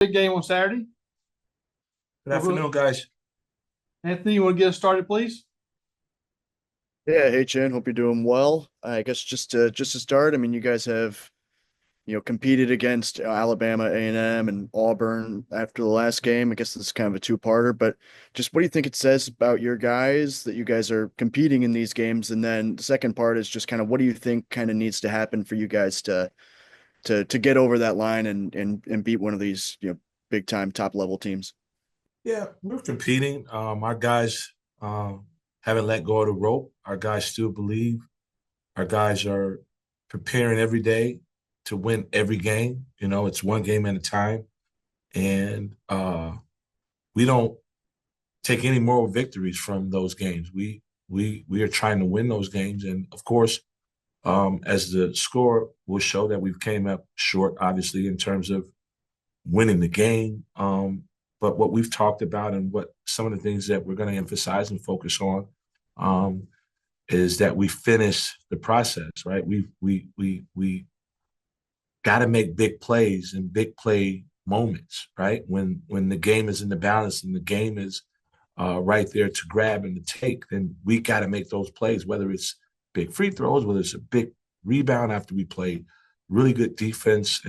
Big game on Saturday. Good afternoon, guys. Anthony, you want to get us started, please? Yeah, hey Chen, hope you're doing well. I guess just to start, I mean, you guys have competed against Alabama, A&M, and Auburn after the last game. I guess this is kind of a two-parter, but just what do you think it says about your guys that you guys are competing in these games? And then the second part is just kind of what do you think kind of needs to happen for you guys to get over that line and beat one of these big time top level teams? Yeah, we're competing. Our guys haven't let go of the rope. Our guys still believe. Our guys are preparing every day to win every game. You know, it's one game at a time, and we don't take any moral victories from those games. We are trying to win those games, and of course, as the score will show, that we've came up short, obviously, in terms of winning the game. But what we've talked about and what some of the things that we're going to emphasize and focus on um, is that we finish the process, right? We got to make big plays and big play moments, right? When the game is in the balance and the game is right there to grab and to take, then we got to make those plays, whether it's big free throws, whether it's a big rebound after we play really good defense,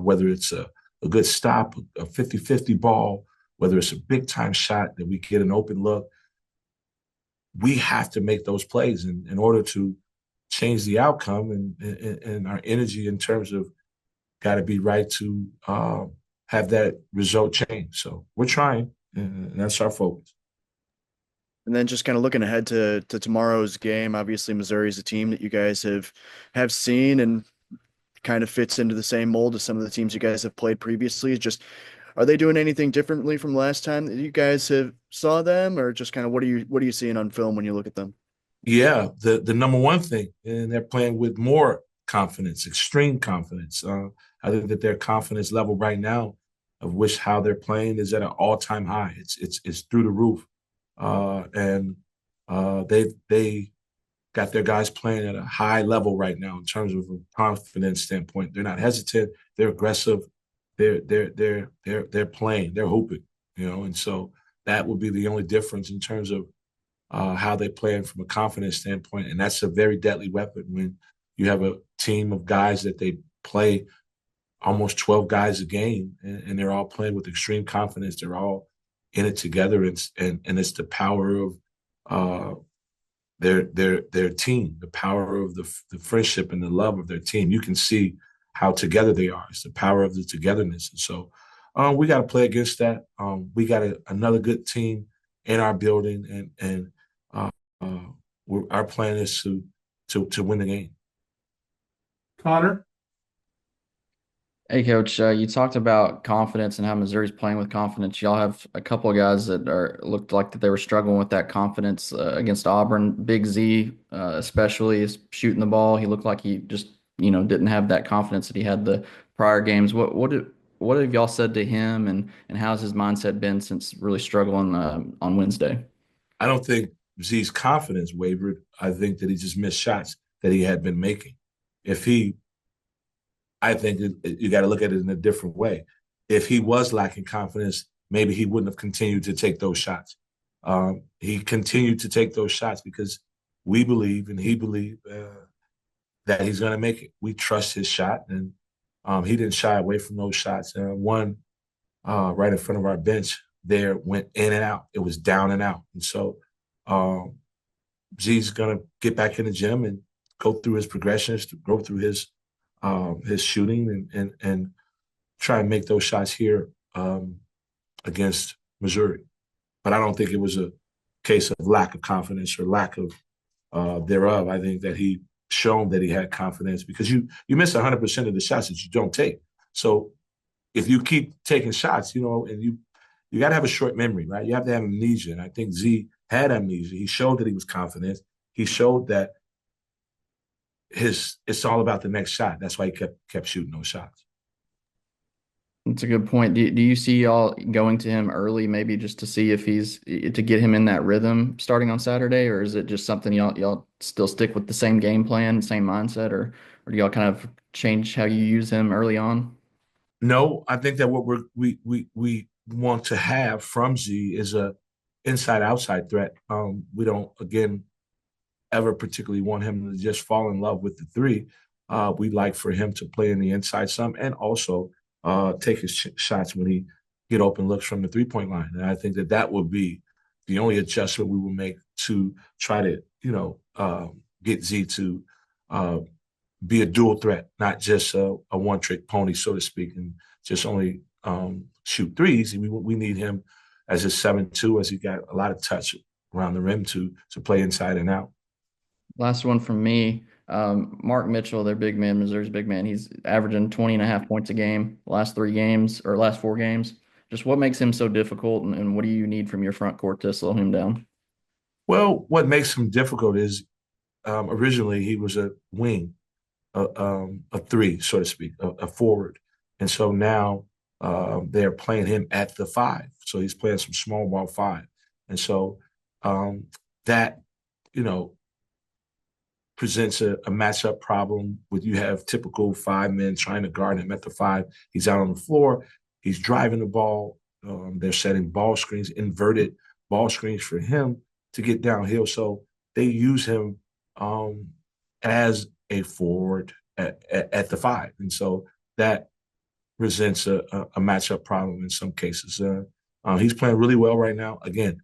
whether it's a good stop, a 50-50 ball, whether it's a big time shot that we get an open look. We have to make those plays in order to change the outcome, and our energy in terms of got to be right to have that result change. So we're trying, and that's our focus. And then just kind of looking ahead to tomorrow's game, obviously Missouri is a team that you guys have seen and kind of fits into the same mold as some of the teams you guys have played previously. Just are they doing anything differently from last time that you guys have saw them, or just kind of what are you seeing on film when you look at them? Yeah, the number one thing, and they're playing with more confidence, extreme confidence. I think that their confidence level right now, of which how they're playing, is at an all time high. It's through the roof, and they got their guys playing at a high level right now in terms of a confidence standpoint. They're not hesitant. They're aggressive. They're playing. They're hooping. You know, and so that would be the only difference in terms of how they're playing from a confidence standpoint. And that's a very deadly weapon when you have a team of guys that they play almost 12 guys a game, and they're all playing with extreme confidence. They're all in it together, and it's the power of uh, their team, the power of the friendship and the love of their team. You can see how together they are. It's the power of the togetherness. And so we got to play against that. We got another good team in our building, and uh, uh, our plan is to win the game. Connor? Hey, Coach, you talked about confidence and how Missouri's playing with confidence. Y'all have a couple of guys that are looked like that they were struggling with that confidence against Auburn. Big Z, especially, is shooting the ball. He looked like he just, didn't have that confidence that he had the prior games. What have y'all said to him, and how's his mindset been since really struggling on Wednesday? I don't think Z's confidence wavered. I think that he just missed shots that he had been making. If he I think you got to look at it in a different way. If he was lacking confidence, maybe he wouldn't have continued to take those shots. He continued to take those shots because we believe and he believed that he's going to make it. We trust his shot, and he didn't shy away from those shots. One right in front of our bench there went in and out. It was down and out. And so um, Z's going to get back in the gym and go through his progressions, to go through his shooting, and try and make those shots here against Missouri. But I don't think it was a case of lack of confidence or lack of thereof. I think that he shown that he had confidence because you miss 100% of the shots that you don't take. So if you keep taking shots, and you got to have a short memory, right? You have to have amnesia, and I think Z had amnesia. He showed that he was confident. He showed that it's all about the next shot. That's why he kept shooting those shots. That's a good point. Do you see y'all going to him early, maybe just to see if he's to get him in that rhythm starting on Saturday, or is it just something y'all still stick with the same game plan, same mindset, or do y'all kind of change how you use him early on? No, I think that what we want to have from Z is a inside outside threat. We don't again ever particularly want him to just fall in love with the three. We'd like for him to play in the inside some and also take his shots when he get open looks from the 3-point line. And I think that that would be the only adjustment we will make to try to get Z to uh, be a dual threat, not just a one trick pony, so to speak, and just only shoot threes. We need him as a 7-2, as he got a lot of touch around the rim to play inside and out. Last one from me. Mark Mitchell, their big man, Missouri's big man. He's averaging 20 and a half points a game last 3 games or last 4 games. Just what makes him so difficult, and what do you need from your front court to slow him down? Well, what makes him difficult is originally he was a wing, a three, so to speak, a forward. And so now they're playing him at the 5. So he's playing some small ball 5. And so that, you know, presents a matchup problem with you have typical 5 men trying to guard him at the 5. He's out on the floor. He's driving the ball. They're setting ball screens, inverted ball screens for him to get downhill. So they use him as a forward at the 5. And so that presents a matchup problem in some cases. He's playing really well right now. Again,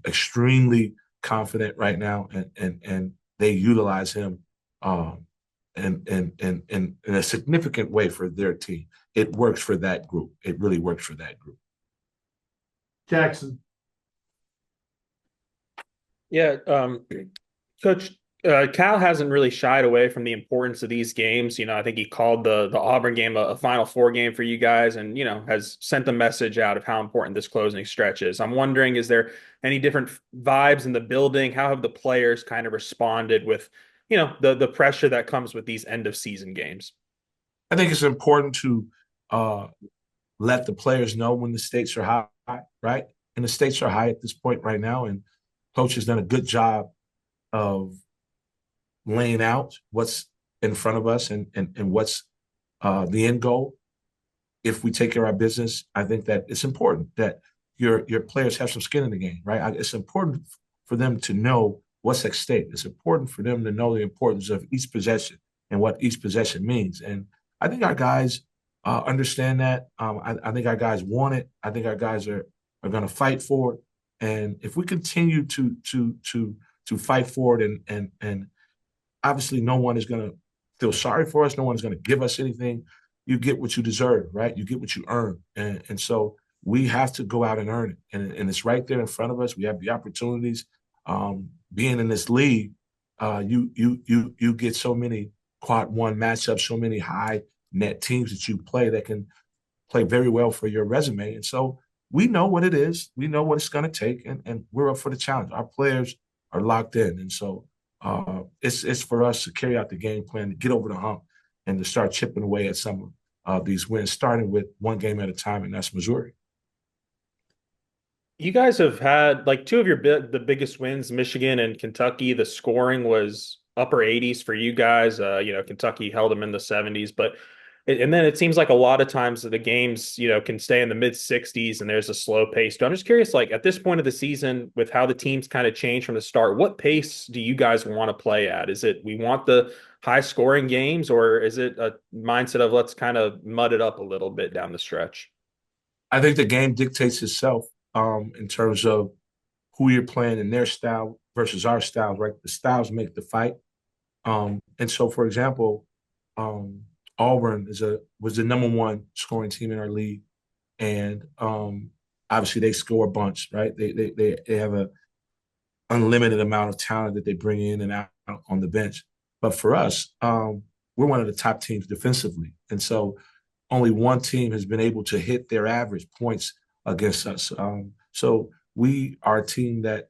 extremely confident right now, and they utilize him in a significant way for their team. It works for that group. It really works for that group. Jackson. Yeah, Coach, Cal hasn't really shied away from the importance of these games. I think he called the Auburn game a Final Four game for you guys, and has sent the message out of how important this closing stretch is. I'm wondering, is there any different vibes in the building? How have the players kind of responded with, the pressure that comes with these end of season games? I think it's important to let the players know when the stakes are high, right? And the stakes are high at this point right now, and Coach has done a good job of laying out what's in front of us and what's the end goal. If we take care of our business, I think that it's important that your players have some skin in the game, right? It's important for them to know what's at stake. It's important for them to know the importance of each possession and what each possession means. And I think our guys understand that. I think our guys want it. I think our guys are going to fight for it. And if we continue to fight for it, and obviously no one is going to feel sorry for us, no one is going to give us anything. You get what you deserve, right? You get what you earn, and so we have to go out and earn it, and it's right there in front of us. We have the opportunities. Being in this league, you get so many quad one matchups, so many high net teams that you play that can play very well for your resume, and so. We know what it is. We know what it's going to take, and we're up for the challenge. Our players are locked in, and so it's for us to carry out the game plan, to get over the hump, and to start chipping away at some of these wins, starting with one game at a time, and that's Missouri. You guys have had like two of the biggest wins, Michigan and Kentucky. The scoring was upper 80s for you guys. Kentucky held them in the 70s, and then it seems like a lot of times the games, can stay in the mid 60s and there's a slow pace. So I'm just curious, like at this point of the season, with how the teams kind of change from the start, what pace do you guys want to play at? Is it we want the high scoring games, or is it a mindset of let's kind of mud it up a little bit down the stretch? I think the game dictates itself in terms of who you're playing and their style versus our styles, right? The styles make the fight. And so, for example, Auburn was the number 1 scoring team in our league, and obviously they score a bunch, right? They have a unlimited amount of talent that they bring in and out on the bench. But for us, we're one of the top teams defensively, and so only one team has been able to hit their average points against us. So we are a team that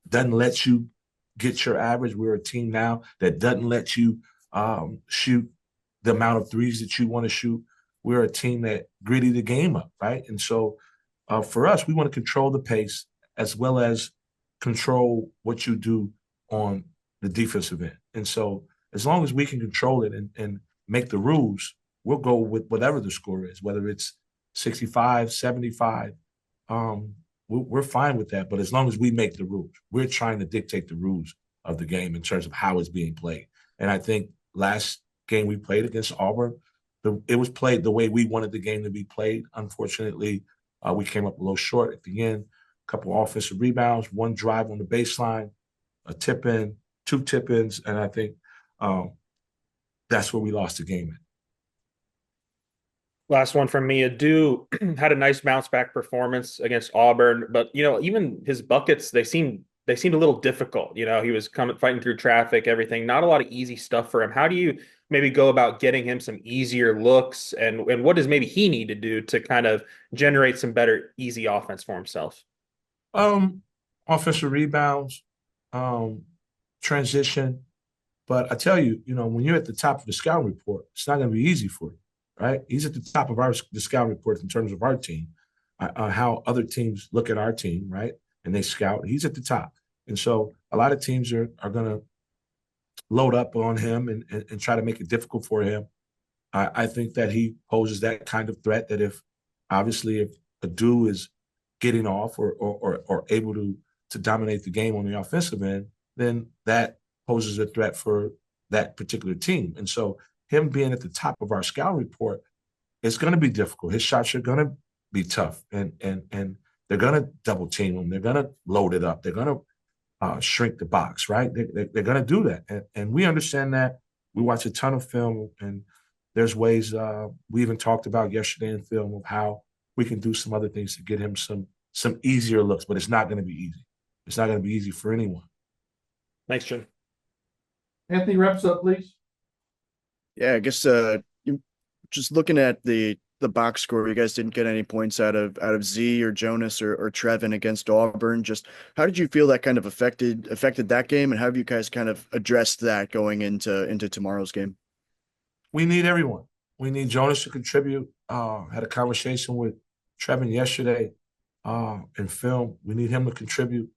doesn't let you get your average. We're a team now that doesn't let you shoot the amount of threes that you want to shoot. We're a team that gritty the game up, right? And so for us, we want to control the pace as well as control what you do on the defensive end. And so as long as we can control it and make the rules, we'll go with whatever the score is, whether it's 65, 75. We're fine with that. But as long as we make the rules, we're trying to dictate the rules of the game in terms of how it's being played. And I think last game we played against Auburn, it was played the way we wanted the game to be played. Unfortunately, we came up a little short at the end. A couple of offensive rebounds, one drive on the baseline, a tip in, two tip ins, and I think that's where we lost the game in. Last one from me. Adu had a nice bounce back performance against Auburn, but even his buckets, they seemed a little difficult. He was fighting through traffic, everything. Not a lot of easy stuff for him. How do you maybe go about getting him some easier looks, and what does maybe he need to do to kind of generate some better easy offense for himself? Offensive rebounds, transition. But I tell you, when you're at the top of the scouting report, it's not going to be easy for you, right? He's at the top of the scouting report in terms of our team, how other teams look at our team, right? And they scout. He's at the top. And so a lot of teams are going to load up on him and try to make it difficult for him. I think that he poses that kind of threat that if Adu is getting off or able to dominate the game on the offensive end, then that poses a threat for that particular team. And so him being at the top of our scout report, it's going to be difficult. His shots are going to be tough, and they're going to double team him. They're going to load it up. They're going to shrink the box, right? They're going to do that. And we understand that. We watch a ton of film, and there's ways we even talked about yesterday in film of how we can do some other things to get him some easier looks, but it's not going to be easy. It's not going to be easy for anyone. Thanks, Jim. Anthony, wraps up, please. Yeah, I guess just looking at the box score, you guys didn't get any points out of Z or Jonas or Trevin against Auburn. Just how did you feel that kind of affected that game, and how have you guys kind of addressed that going into tomorrow's game? We need everyone. We need Jonas to contribute. Had a conversation with Trevin yesterday in film. We need him to contribute,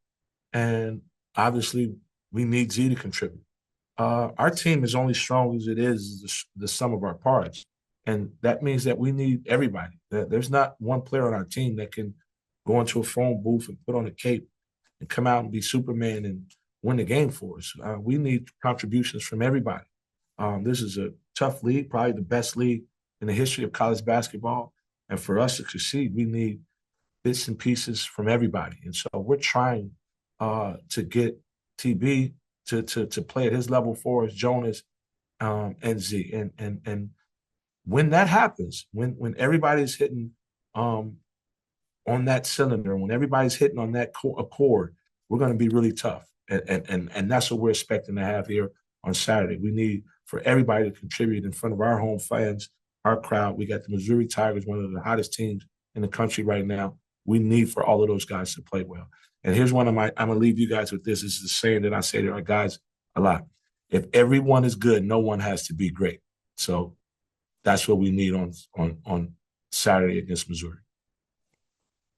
and obviously we need Z to contribute. Our team is only strong as it is the sum of our parts. And that means that we need everybody. There's not one player on our team that can go into a phone booth and put on a cape and come out and be Superman and win the game for us. We need contributions from everybody. This is a tough league, probably the best league in the history of college basketball. And for us to succeed, we need bits and pieces from everybody. And so we're trying to get TB to play at his level for us, Jonas and Z. And when that happens, when everybody's hitting on that cylinder, when everybody's hitting on that chord, we're going to be really tough. And that's what we're expecting to have here on Saturday. We need for everybody to contribute in front of our home fans, our crowd. We got the Missouri Tigers, one of the hottest teams in the country right now. We need for all of those guys to play well. And here's one of I'm going to leave you guys with this. This is the saying that I say to our guys a lot. If everyone is good, no one has to be great. So that's what we need on Saturday against Missouri.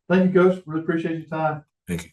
Thank you, Coach. Really appreciate your time. Thank you.